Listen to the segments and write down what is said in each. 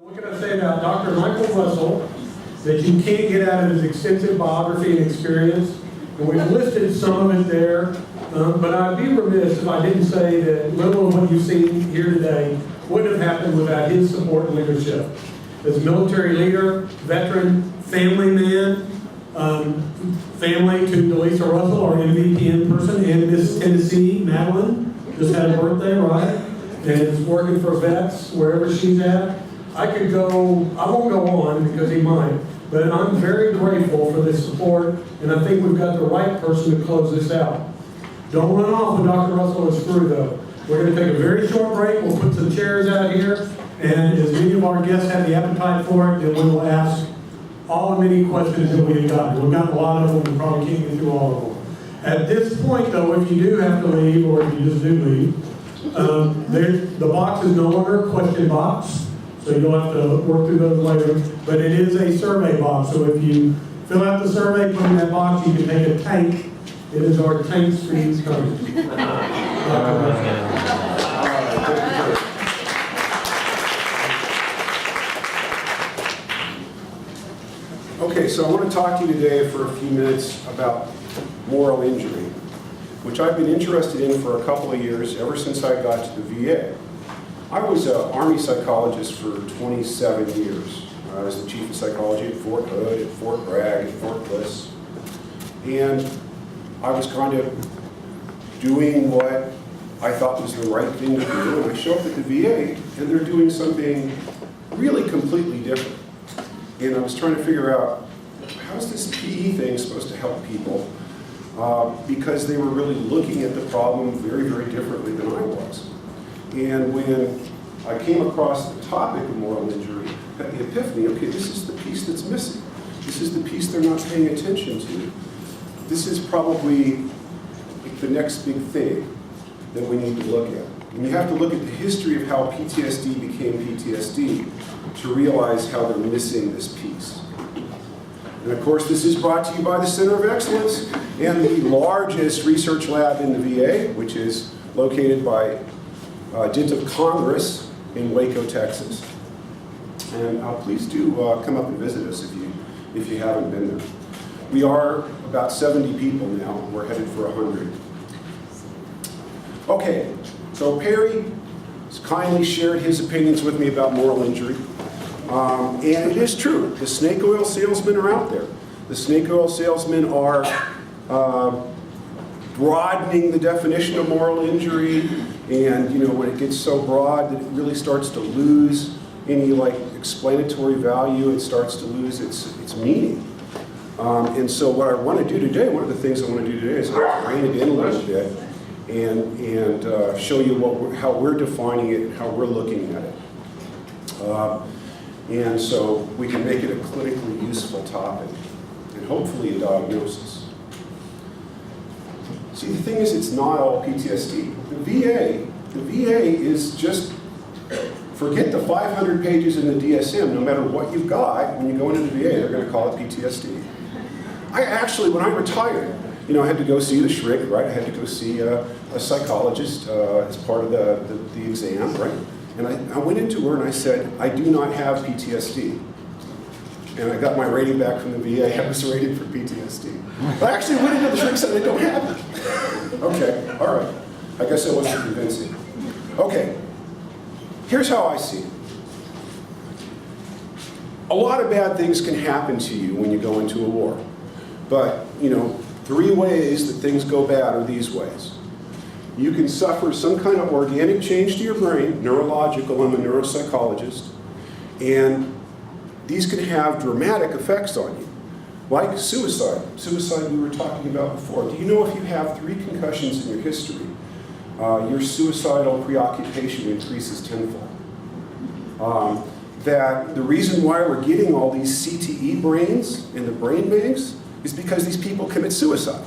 What can I say about Dr. Michael Russell that you can't get out of his extensive biography and experience? And we've listed some of it there, but I'd be remiss if I didn't say that little of what you've seen here today wouldn't have happened without his support and leadership. As a military leader, veteran, family man, family to Delisa Russell, our MVP in person, and Miss Tennessee, Madeline, just had a birthday, right? And is working for vets wherever she's at. I could go, I won't go on because he might, but I'm very grateful for this support, and I think we've got the right person to close this out. Don't run off when Dr. Russell is through, though. We're going to take a very short break. We'll put some chairs out here, and as many of our guests have the appetite for it, then we will ask all the many questions that we've got. We've got a lot of them, we probably can't get through all of them. At this point, though, if you do have to leave, or if you just do leave, the box is no longer a question box, so you'll have to work through those later, but it is a survey box, so if you fill out the survey, put in that box, you can take a tank. It is our tanks for you coming. Okay, so I want to talk to you today for a few minutes about moral injury, which I've been interested in for a couple of years, ever since I got to the VA. I was an Army psychologist for 27 years. I was the chief of psychology at Fort Hood, at Fort Bragg, at Fort Bliss. And I was kind of doing what I thought was the right thing to do. And I show up at the VA, and they're doing something really completely different. And I was trying to figure out, how's this PE thing supposed to help people? Because they were really looking at the problem very, very differently than I was. And when I came across the topic of moral injury, I had the epiphany, okay, this is the piece that's missing. This is the piece they're not paying attention to. This is probably like the next big thing that we need to look at. And you have to look at the history of how PTSD became PTSD to realize how they're missing this piece. And of course, this is brought to you by the Center of Excellence and the largest research lab in the VA, which is located by dint of Congress in Waco, Texas. And please do come up and visit us if you haven't been there. We are about 70 people now. We're headed for 100. Okay, so Perry has kindly shared his opinions with me about moral injury. And it is true, the snake oil salesmen are out there. The snake oil salesmen are broadening the definition of moral injury, and when it gets so broad that it really starts to lose any explanatory value, it starts to lose its meaning. And so what I want to do today, one of the things I want to do today is rein it in a little bit and show you how we're defining it and how we're looking at it. And so we can make it a clinically useful topic and hopefully a diagnosis. See, the thing is, it's not all PTSD. The VA is just, forget the 500 pages in the DSM, no matter what you've got, when you go into the VA, they're going to call it PTSD. I actually, when I retired, I had to go see the shrink, right? I had to go see a psychologist as part of the exam, right? And I went into her and I said, I do not have PTSD. And I got my rating back from the VA. I was rated for PTSD. I actually went into the shrink and said, I don't have it. Okay, all right. I guess I wasn't convincing. Okay, here's how I see it. A lot of bad things can happen to you when you go into a war. But, 3 ways that things go bad are these ways. You can suffer some kind of organic change to your brain, neurological. I'm a neuropsychologist, and these can have dramatic effects on you, like suicide. Suicide we were talking about before. Do you know if you have 3 concussions in your history, your suicidal preoccupation increases tenfold? That the reason why we're getting all these CTE brains in the brain banks is because these people commit suicide.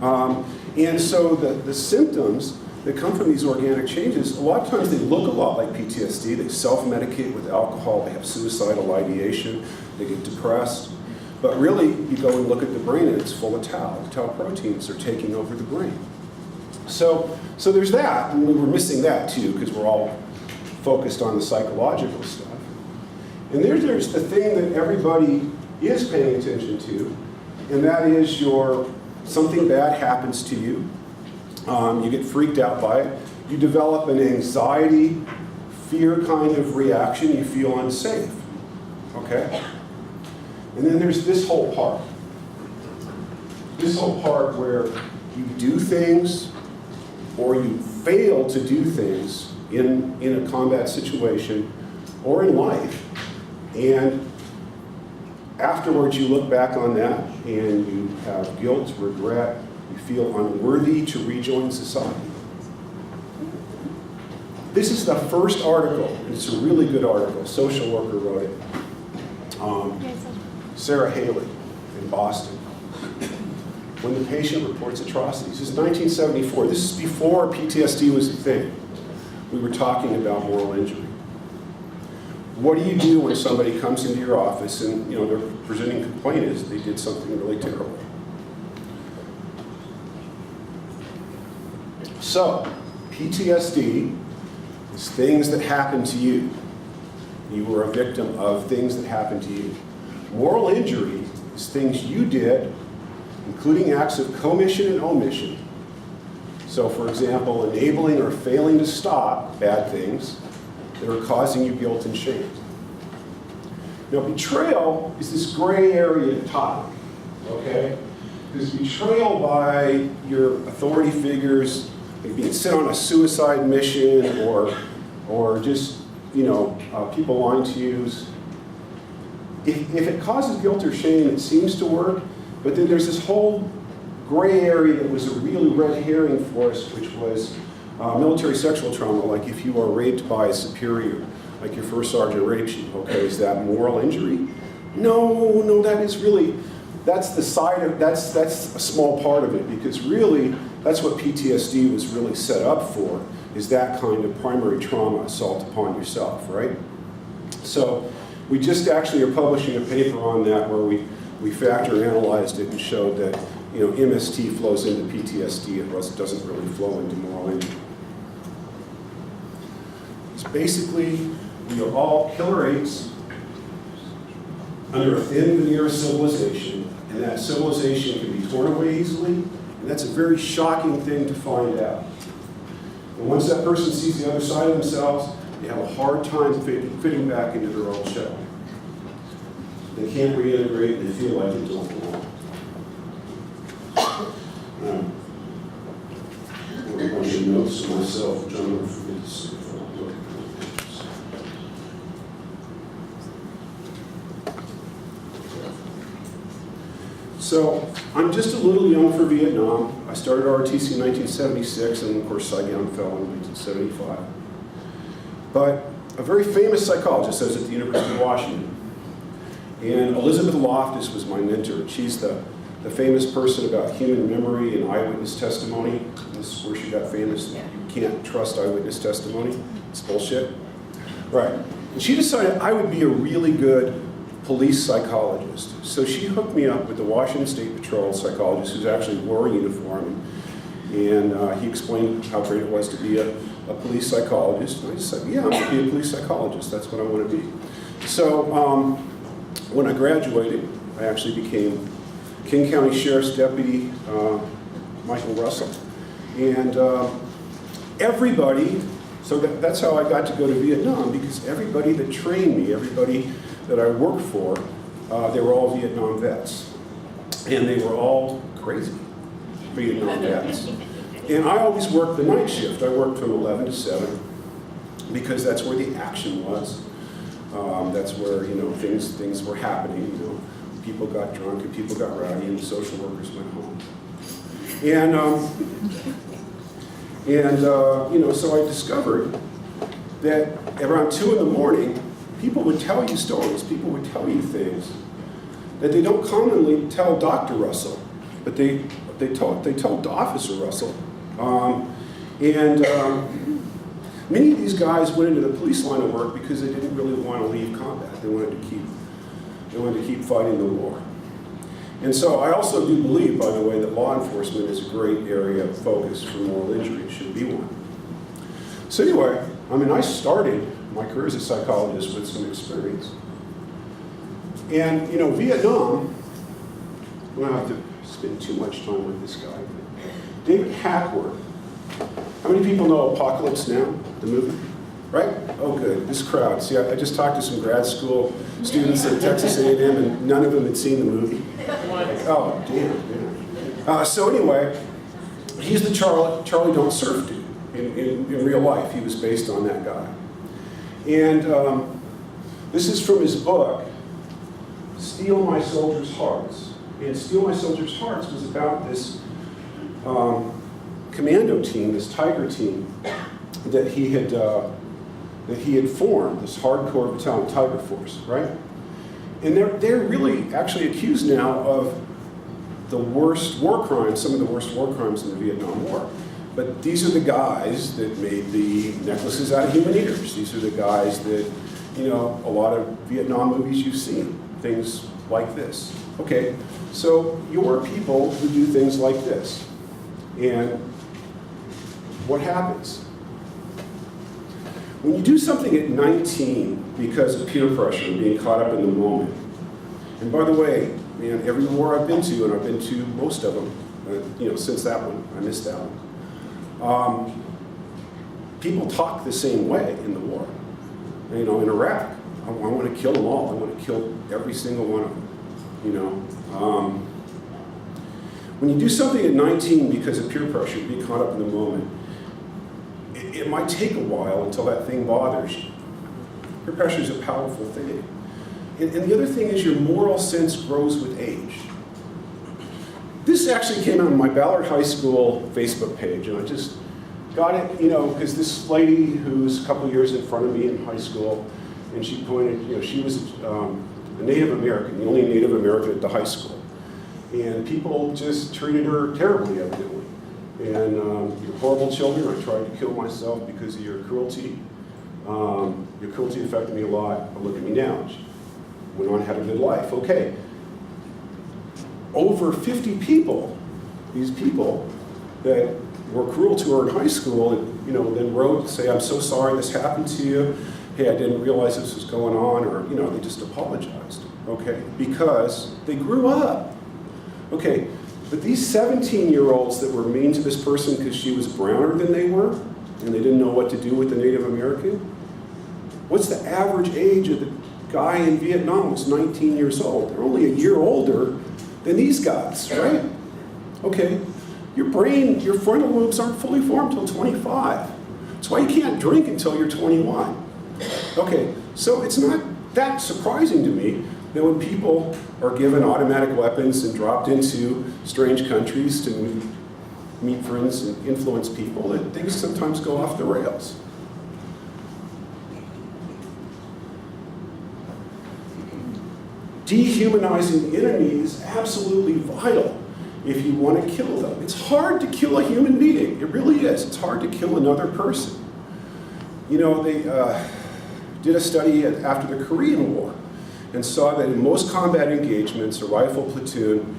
And so the symptoms that come from these organic changes, a lot of times they look a lot like PTSD. They self-medicate with alcohol, they have suicidal ideation, they get depressed. But really, you go and look at the brain and it's full of tau. The tau proteins are taking over the brain. So there's that, and we were missing that too, because we're all focused on the psychological stuff. And there's the thing that everybody is paying attention to, and that is something bad happens to you. You get freaked out by it. You develop an anxiety, fear kind of reaction. You feel unsafe. Okay? And then there's this whole part. This whole part where you do things or you fail to do things in a combat situation or in life. And afterwards you look back on that and you have guilt, regret, you feel unworthy to rejoin society. This is the first article, and it's a really good article. Social worker wrote it. Sarah Haley in Boston. When the patient reports atrocities. This is 1974. This is before PTSD was a thing. We were talking about moral injury. What do you do when somebody comes into your office and their presenting complaint is they did something really terrible? So, PTSD is things that happen to you. You were a victim of things that happened to you. Moral injury is things you did, including acts of commission and omission. So, for example, enabling or failing to stop bad things that are causing you guilt and shame. Now, betrayal is this gray area topic, okay? Because betrayal by your authority figures, like being sent on a suicide mission, or just people lying to you. If it causes guilt or shame, it seems to work. But then there's this whole gray area that was a really red herring for us, which was military sexual trauma, like if you are raped by a superior, like your first sergeant rapes you, okay, is that moral injury? No, that's the side of, that's a small part of it, because really, that's what PTSD was really set up for, is that kind of primary trauma assault upon yourself, right? So, we just actually are publishing a paper on that where we factor analyzed it and showed that MST flows into PTSD, it doesn't really flow into moral injury. It's basically, we are all killer apes under a thin veneer of civilization, and that civilization can be torn away easily, and that's a very shocking thing to find out. And once that person sees the other side of themselves, they have a hard time fitting back into their old shell. They can't reintegrate, and they feel like they don't belong. I'm going to notes to myself, which I'm going to forget to say if I don't look at the pictures. So, I'm just a little young for Vietnam. I started ROTC in 1976, and of course Saigon fell in 1975. But a very famous psychologist, I was at the University of Washington, and Elizabeth Loftus was my mentor. She's the famous person about human memory and eyewitness testimony. This is where she got famous. You can't trust eyewitness testimony. It's bullshit. Right. And she decided I would be a really good police psychologist. So she hooked me up with the Washington State Patrol psychologist who's actually wore a uniform. And he explained how great it was to be a police psychologist. And I just said, yeah, I'm going to be a police psychologist. That's what I want to be. So when I graduated, I actually became King County Sheriff's Deputy Michael Russell. And everybody, so that's how I got to go to Vietnam, because everybody that trained me, everybody that I worked for, they were all Vietnam vets. And they were all crazy Vietnam vets. And I always worked the night shift. I worked from 11 to 7 because that's where the action was. That's where things were happening. People got drunk and people got rowdy and the social workers went home. And so I discovered that around 2 in the morning, people would tell you stories. People would tell you things that they don't commonly tell Dr. Russell, but they told Officer Russell. Many of these guys went into the police line of work because they didn't really want to leave combat. They wanted to keep fighting the war. And so I also do believe, by the way, that law enforcement is a great area of focus for moral injury. It should be one. So anyway, I started my career as a psychologist with some experience. And, you know, Vietnam, I don't have to spend too much time with this guy. David Hackworth. How many people know Apocalypse Now, the movie? Right? Oh, good. This crowd. See, I just talked to some grad school students at Texas A&M, and none of them had seen the movie. Oh, damn. So anyway, he's the Charlie Don't Surf dude in real life. He was based on that guy. And this is from his book, Steal My Soldiers' Hearts. And Steal My Soldiers' Hearts was about this commando team, this Tiger team, that he had formed, this hardcore battalion Tiger Force, right? And they're really actually accused now of the worst war crimes, some of the worst war crimes in the Vietnam War. But these are the guys that made the necklaces out of human eaters. These are the guys that, you know, a lot of Vietnam movies you've seen, things like this. Okay, so you're people who do things like this. And what happens? When you do something at 19 because of peer pressure and being caught up in the moment, and by the way, man, every war I've been to, and I've been to most of them, you know, since that one, I missed that one, people talk the same way in the war. You know, in Iraq, I want to kill them all. I want to kill every single one of them, you know. When you do something at 19 because of peer pressure, being caught up in the moment, it might take a while until that thing bothers you. Peer pressure is a powerful thing. And the other thing is your moral sense grows with age. This actually came out on my Ballard High School Facebook page, and I just got it, you know, because this lady who's a couple years in front of me in high school, and she pointed, you know, she was a Native American, the only Native American at the high school. And people just treated her terribly, evidently. And you're horrible children. I tried to kill myself because of your cruelty. Your cruelty affected me a lot, but look at me now. She went on, had a good life. Okay. Over 50 people, these people that were cruel to her in high school, and, you know, then wrote, say, I'm so sorry this happened to you. Hey, I didn't realize this was going on, or, you know, they just apologized, okay? Because they grew up. Okay, but these 17-year-olds that were mean to this person because she was browner than they were, and they didn't know what to do with the Native American, what's the average age of the guy in Vietnam? Was 19 years old. They're only a year older than these guys, right? Okay, your brain, your frontal lobes aren't fully formed until 25. That's why you can't drink until you're 21. Okay, so it's not that surprising to me that when people are given automatic weapons and dropped into strange countries to meet friends and influence people, that things sometimes go off the rails. Dehumanizing the enemy is absolutely vital if you want to kill them. It's hard to kill a human being. It really is. It's hard to kill another person. You know, they did a study after the Korean War and saw that in most combat engagements, a rifle platoon,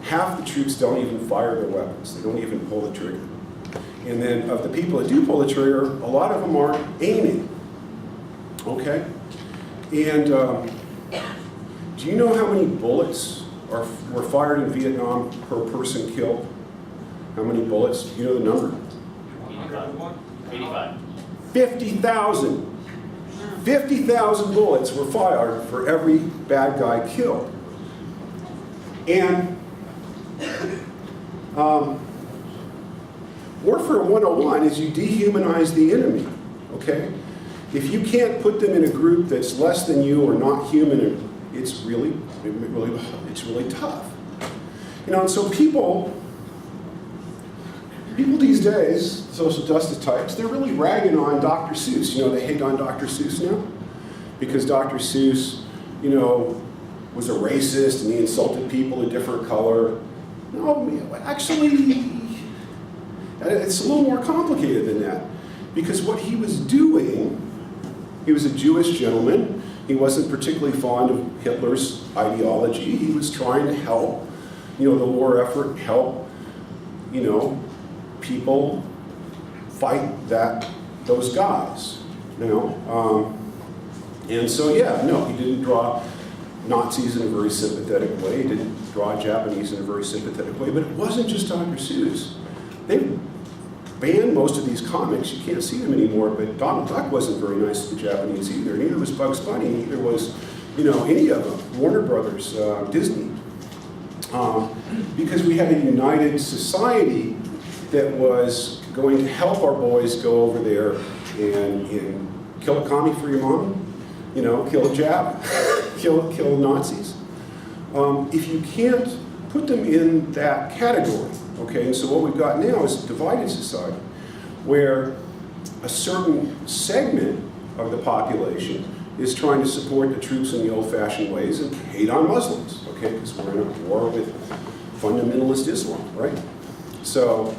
half the troops don't even fire their weapons. They don't even pull the trigger. And then of the people that do pull the trigger, a lot of them aren't aiming. Okay? And do you know how many bullets were fired in Vietnam per person killed? How many bullets? Do you know the number? 85. 50,000. 50,000 bullets were fired for every bad guy killed. And Warfare 101 is you dehumanize the enemy, okay? If you can't put them in a group that's less than you or not human, it's really tough. You know, and so people these days, social justice types, they're really ragging on Dr. Seuss. You know, they hate on Dr. Seuss now because Dr. Seuss, you know, was a racist and he insulted people of different color. No, actually, it's a little more complicated than that because what he was doing, he was a Jewish gentleman. He wasn't particularly fond of Hitler's ideology. He was trying to help, you know, the war effort, help, you know, people fight those guys, you know. And so, yeah, no, he didn't draw Nazis in a very sympathetic way. He didn't draw Japanese in a very sympathetic way. But it wasn't just Dr. Seuss. They banned most of these comics. You can't see them anymore. But Donald Duck wasn't very nice to the Japanese either. Neither was Bugs Bunny. Neither was, any of them. Warner Brothers, Disney. Because we had a united society that was going to help our boys go over there and kill a commie for your mom, kill a Jap, kill Nazis. If you can't put them in that category, okay, and so what we've got now is a divided society where a certain segment of the population is trying to support the troops in the old-fashioned ways and hate on Muslims, okay, because we're in a war with fundamentalist Islam, right? So,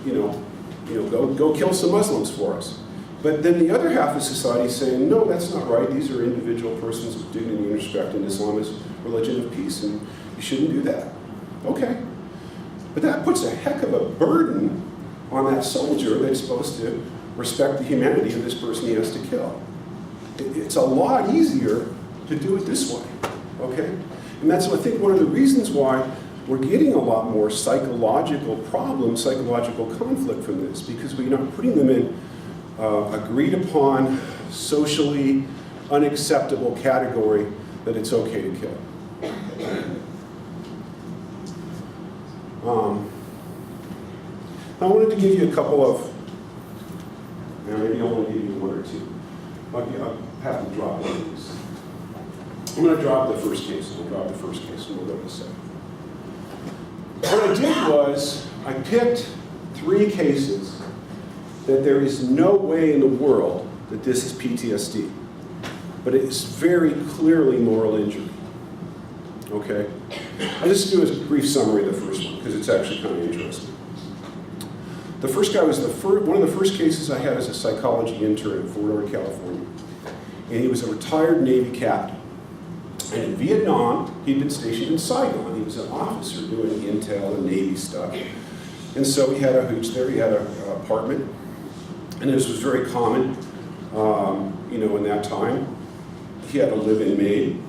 go kill some Muslims for us. But then the other half of society is saying, no, that's not right. These are individual persons with dignity and respect, and Islam is religion of peace, and you shouldn't do that. Okay. But that puts a heck of a burden on that soldier that's supposed to respect the humanity of this person he has to kill. It's a lot easier to do it this way, okay? And that's, I think, one of the reasons why we're getting a lot more psychological problems, psychological conflict from this, because we're not putting them in agreed upon, socially unacceptable category that it's okay to kill. I wanted to give you a couple of, maybe I'll only give you one or two. I'll have to drop one of these. I'm going to drop the first case, and we'll go to the second. What I did was, I picked 3 cases that there is no way in the world that this is PTSD. But it is very clearly moral injury. Okay? I'll just do a brief summary of the first one, because it's actually kind of interesting. The first guy was one of the first cases I had as a psychology intern in Fort Worth, California. And he was a retired Navy captain. And in Vietnam, he'd been stationed in Saigon. He was an officer doing intel and Navy stuff. And so he had a hooch there, he had an apartment. And this was very common, in that time. He had a live-in maid,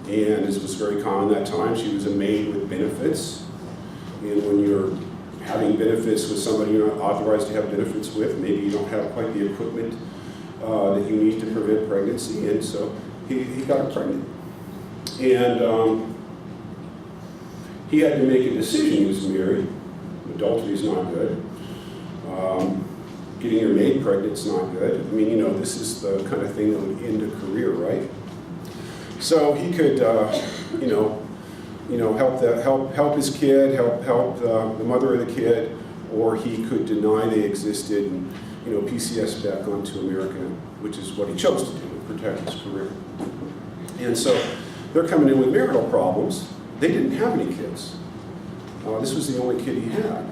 and this was very common that time. She was a maid with benefits. And when you're having benefits with somebody you're not authorized to have benefits with, maybe you don't have quite the equipment that you need to prevent pregnancy, and so he got her pregnant. And he had to make a decision. He was married. Adultery is not good. Getting your maid pregnant is not good. I mean, this is the kind of thing that would end a career, right? So he could, help his kid, help the mother of the kid, or he could deny they existed and, PCS back onto America, which is what he chose to do to protect his career. And so they're coming in with marital problems. They didn't have any kids. This was the only kid he had.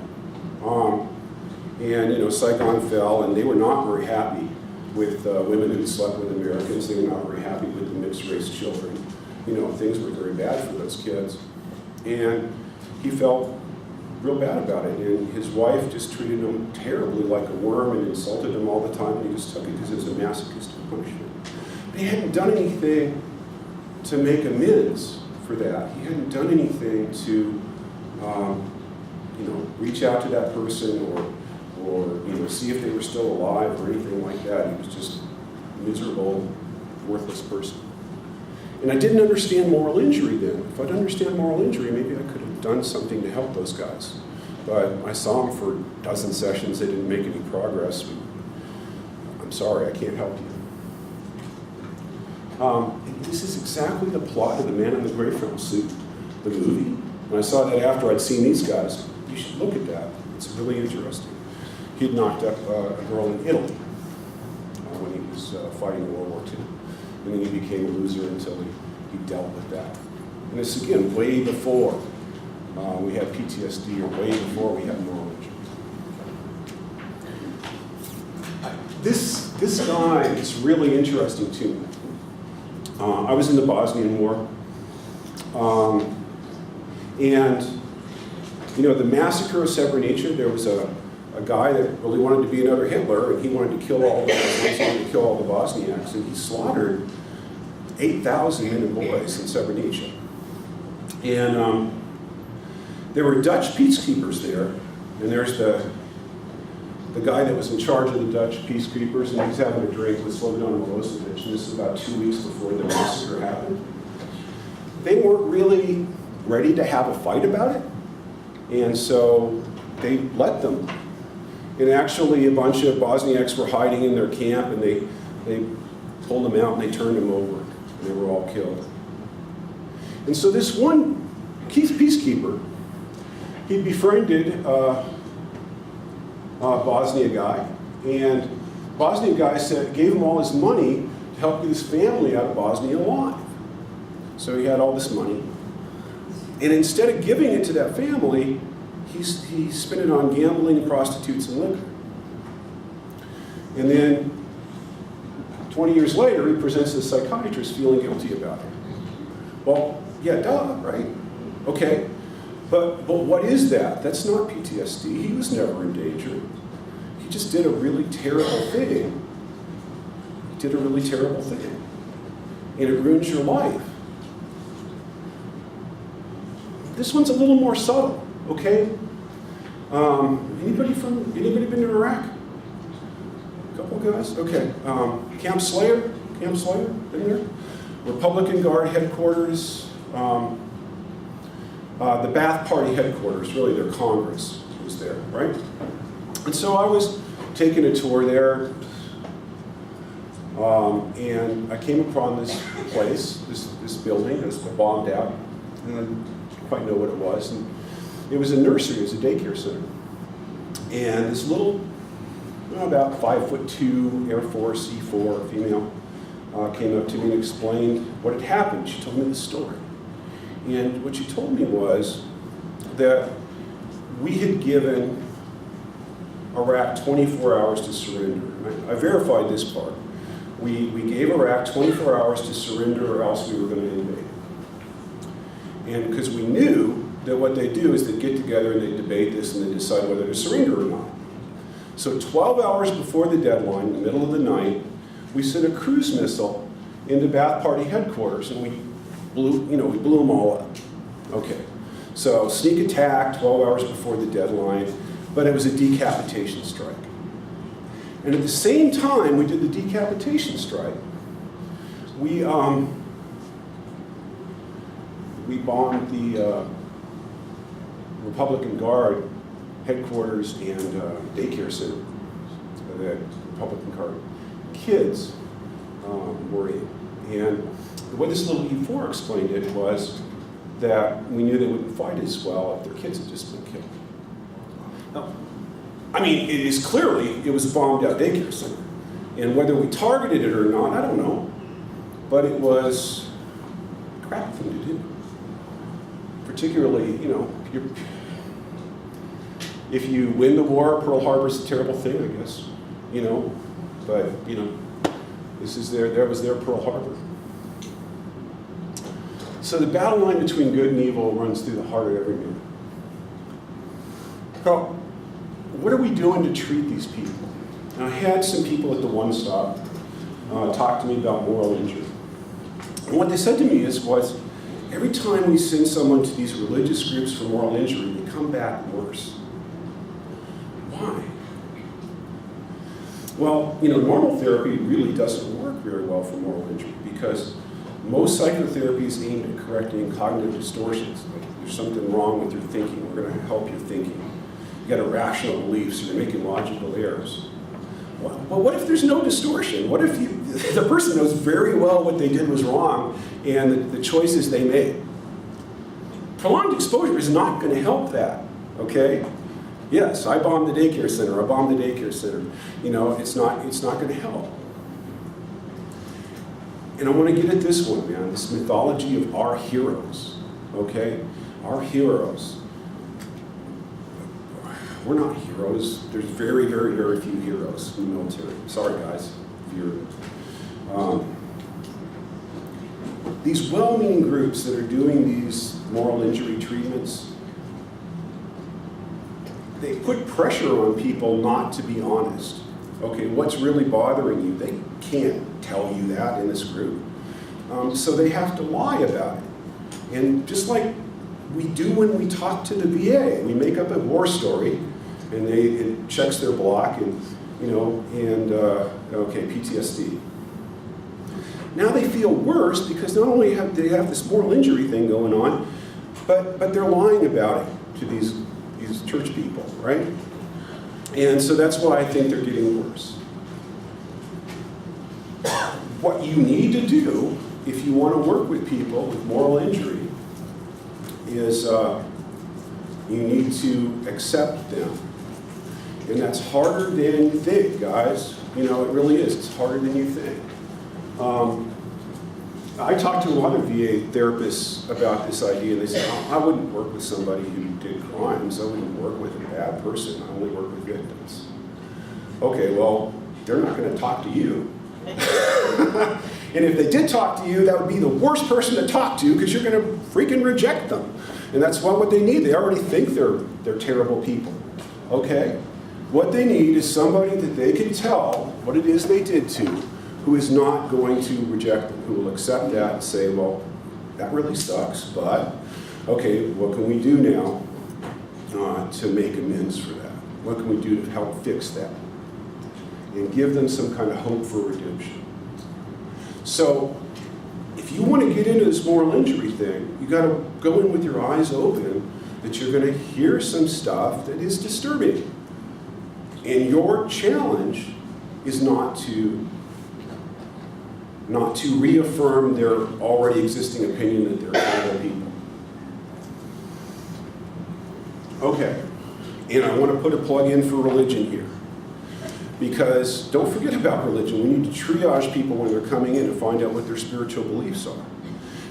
Saigon fell, and they were not very happy with women who slept with Americans. They were not very happy with the mixed-race children. Things were very bad for those kids. And he felt real bad about it. And his wife just treated him terribly like a worm and insulted him all the time, and he just took it because it was a masochistic punishment. But he hadn't done anything to make amends for that. He hadn't done anything to, reach out to that person or see if they were still alive or anything like that. He was just a miserable, worthless person. And I didn't understand moral injury then. If I'd understand moral injury, maybe I could have done something to help those guys. But I saw them for a dozen sessions. They didn't make any progress. I'm sorry, I can't help you. This is exactly the plot of The Man in the Gray Flannel Suit, the movie. And I saw that after I'd seen these guys. You should look at that. It's really interesting. He'd knocked up a girl in Italy when he was fighting World War II. And then he became a loser until he dealt with that. And this, again, way before we had PTSD, or way before we had moral injury. This guy is really interesting to me. I was in the Bosnian War. The massacre of Srebrenica, there was a guy that really wanted to be another Hitler, and he wanted to kill all the Muslims, he wanted to kill all the Bosniaks, and he slaughtered 8,000 men and boys in Srebrenica. And there were Dutch peacekeepers there, and there's the guy that was in charge of the Dutch peacekeepers, and he's having a drink with Slobodan Milosevic, and this is about 2 weeks before the massacre happened. They weren't really ready to have a fight about it, and so they let them. And actually, a bunch of Bosniaks were hiding in their camp, and they pulled them out and they turned them over, and they were all killed. And so this one peacekeeper, he befriended a Bosnia guy, and Bosnia guy gave him all his money to help get his family out of Bosnia alive. So he had all this money, and instead of giving it to that family, he spent it on gambling, prostitutes, and liquor. And then 20 years later, he presents a psychiatrist feeling guilty about it. Well, yeah, duh, right? Okay, but what is that? That's not PTSD. He was never in danger. He just did a really terrible thing. He did a really terrible thing. And it ruins your life. This one's a little more subtle, okay? Anybody been to Iraq? A couple guys? Okay. Camp Slayer, been there? Republican Guard headquarters, the Ba'ath Party headquarters, really their Congress was there, right? And so I was taking a tour there, and I came upon this place, this building that's bombed out, and I didn't quite know what it was. And it was a nursery, it was a daycare center. And this little, about 5'2" Air Force E4 female came up to me and explained what had happened. She told me the story. And what she told me was that we had given Iraq 24 hours to surrender. And I verified this part. We gave Iraq 24 hours to surrender, or else we were going to invade. And because we knew that what they do is they get together and they debate this and they decide whether to surrender or not. So 12 hours before the deadline, in the middle of the night, we sent a cruise missile into Ba'ath Party headquarters, and we blew them all up. Okay, so sneak attack 12 hours before the deadline, but it was a decapitation strike. And at the same time we did the decapitation strike, we bombed the Republican Guard headquarters and daycare center that Republican Guard kids were in. And the way this little E4 explained it was that we knew they wouldn't fight as well if their kids had just been killed. Now, I mean, it is clearly, it was a bombed out daycare center. And whether we targeted it or not, I don't know. But it was a crap thing to do. Particularly, if you win the war, Pearl Harbor's a terrible thing, I guess. But, that was their Pearl Harbor. So the battle line between good and evil runs through the heart of every man. Now, what are we doing to treat these people? And I had some people at the One Stop talk to me about moral injury. And what they said to me was, every time we send someone to these religious groups for moral injury, they come back worse. Why? Well, normal therapy really doesn't work very well for moral injury because most psychotherapy is aimed at correcting cognitive distortions. Like there's something wrong with your thinking. We're going to help your thinking. You got irrational beliefs, so you're making logical errors. Well, what if there's no distortion? What if the person knows very well what they did was wrong and the choices they made? Prolonged exposure is not going to help that, okay? Yes, I bombed the daycare center. I bombed the daycare center. It's not going to help. And I want to get at this one, man, this mythology of our heroes, okay? Our heroes. We're not heroes. There's very, very, very few heroes in the military. Sorry, guys. These well-meaning groups that are doing these moral injury treatments, they put pressure on people not to be honest. Okay, what's really bothering you? They can't tell you that in this group. So they have to lie about it. And just like we do when we talk to the VA, we make up a war story, and it checks their block, and okay, PTSD. Now they feel worse because not only have they have this moral injury thing going on, but they're lying about it to these church people, right? And so that's why I think they're getting worse. What you need to do if you want to work with people with moral injury is you need to accept them. And that's harder than you think, guys. It really is. It's harder than you think. I talked to a lot of VA therapists about this idea, and they said, I wouldn't work with somebody who did crimes. I wouldn't work with a bad person. I only work with victims. Okay, well, they're not going to talk to you. And if they did talk to you, that would be the worst person to talk to because you're going to freaking reject them. And that's what they need. They already think they're terrible people. Okay? What they need is somebody that they can tell what it is they did to, who is not going to reject them, who will accept that and say, well, that really sucks, but okay, what can we do now to make amends for that? What can we do to help fix that? And give them some kind of hope for redemption. So, if you want to get into this moral injury thing, you got to go in with your eyes open that you're going to hear some stuff that is disturbing. And your challenge is not to reaffirm their already existing opinion that they're terrible people. Okay, and I want to put a plug in for religion here. Because don't forget about religion. We need to triage people when they're coming in and find out what their spiritual beliefs are.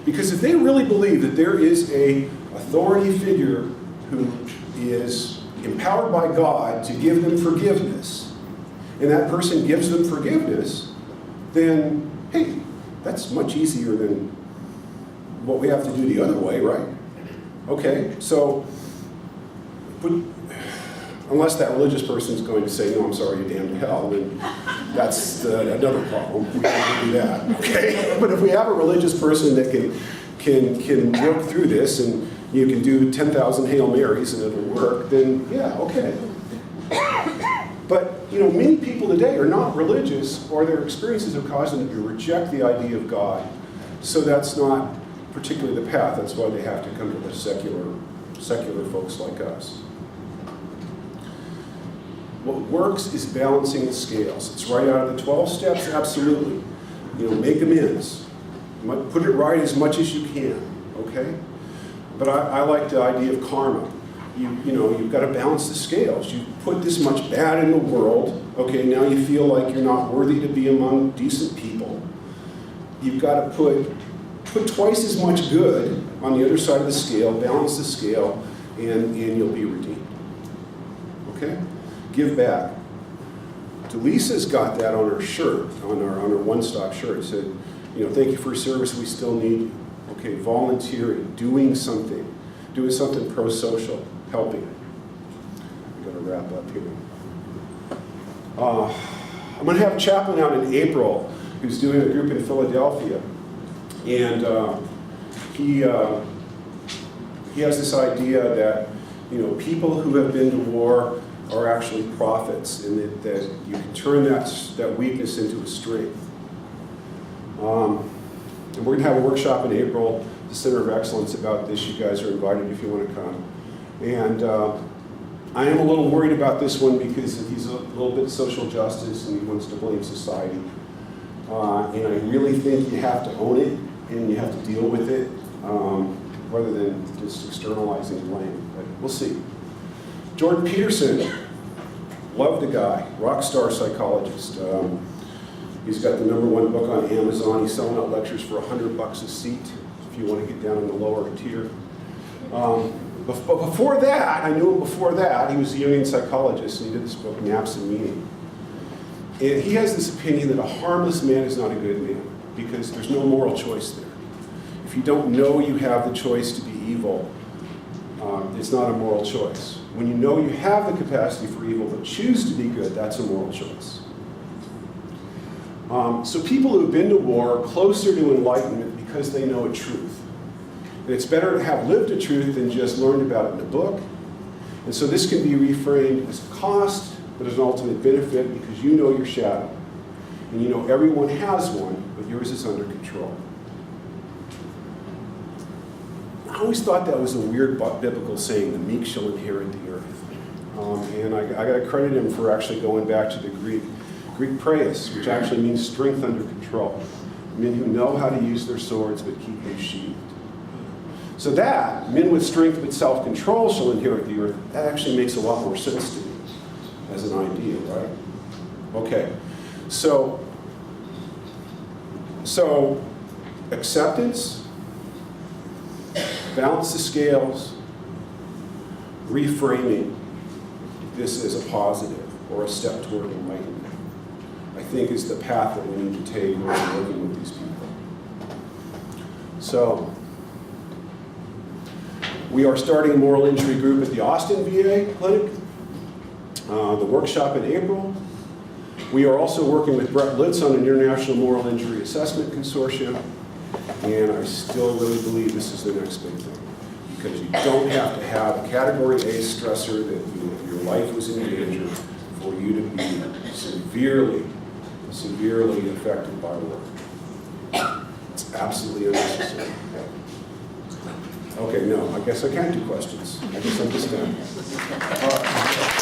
Because if they really believe that there is a authority figure who is empowered by God to give them forgiveness, and that person gives them forgiveness, then, hey, that's much easier than what we have to do the other way, right? Okay, so, unless that religious person is going to say, no, I'm sorry, you're damned to hell, then that's another problem. We can't do that, okay? But if we have a religious person that can work through this, and you can do 10,000 Hail Marys and it'll work, then yeah, okay. But, many people today are not religious, or their experiences have caused them to reject the idea of God. So that's not particularly the path. That's why they have to come to the secular folks like us. What works is balancing the scales. It's right out of the 12 steps, absolutely. Make amends. Put it right as much as you can, okay? But I like the idea of karma. You've got to balance the scales. You put this much bad in the world, okay, now you feel like you're not worthy to be among decent people. You've got to put twice as much good on the other side of the scale, balance the scale, and you'll be redeemed. Okay? Give back. Lisa's got that on her shirt, on her one-stop shirt. It said, thank you for your service, we still need you. Okay, volunteering, doing something pro-social, helping. I've got to wrap up here. I'm going to have a chaplain out in April who's doing a group in Philadelphia. And he has this idea that, people who have been to war are actually prophets, and that you can turn that weakness into a strength. And we're going to have a workshop in April, the Center of Excellence, about this. You guys are invited if you want to come. And I am a little worried about this one because he's a little bit social justice and he wants to blame society. And I really think you have to own it and you have to deal with it rather than just externalizing blame. But we'll see. Jordan Peterson, love the guy, rock star psychologist. He's got the #1 book on Amazon. He's selling out lectures for $100 a seat if you want to get down in the lower tier. But before that, I knew him before that, he was a Jungian psychologist, and he did this book, Naps and Meaning. And he has this opinion that a harmless man is not a good man because there's no moral choice there. If you don't know you have the choice to be evil, it's not a moral choice. When you know you have the capacity for evil but choose to be good, that's a moral choice. So people who have been to war are closer to enlightenment because they know a truth. And it's better to have lived a truth than just learned about it in a book. And so this can be reframed as a cost, but as an ultimate benefit because you know your shadow. And you know everyone has one, but yours is under control. I always thought that was a weird biblical saying, the meek shall inherit the earth. And I got to credit him for actually going back to the Greek praeus, which actually means strength under control. Men who know how to use their swords but keep them sheathed. So that, men with strength but self-control shall inherit the earth, that actually makes a lot more sense to me as an idea, right? Okay, so acceptance, balance the scales, reframing this as a positive or a step toward enlightenment, I think is the path that we need to take when we're working with these people. So, we are starting a moral injury group at the Austin VA clinic, the workshop in April. We are also working with Brett Litz on an international moral injury assessment consortium, and I still really believe this is the next big thing. Because you don't have to have a category A stressor that your life was in danger for you to be severely affected by work. It's absolutely unnecessary. Okay, no, I guess I can't do questions. I guess I'm just done. All right.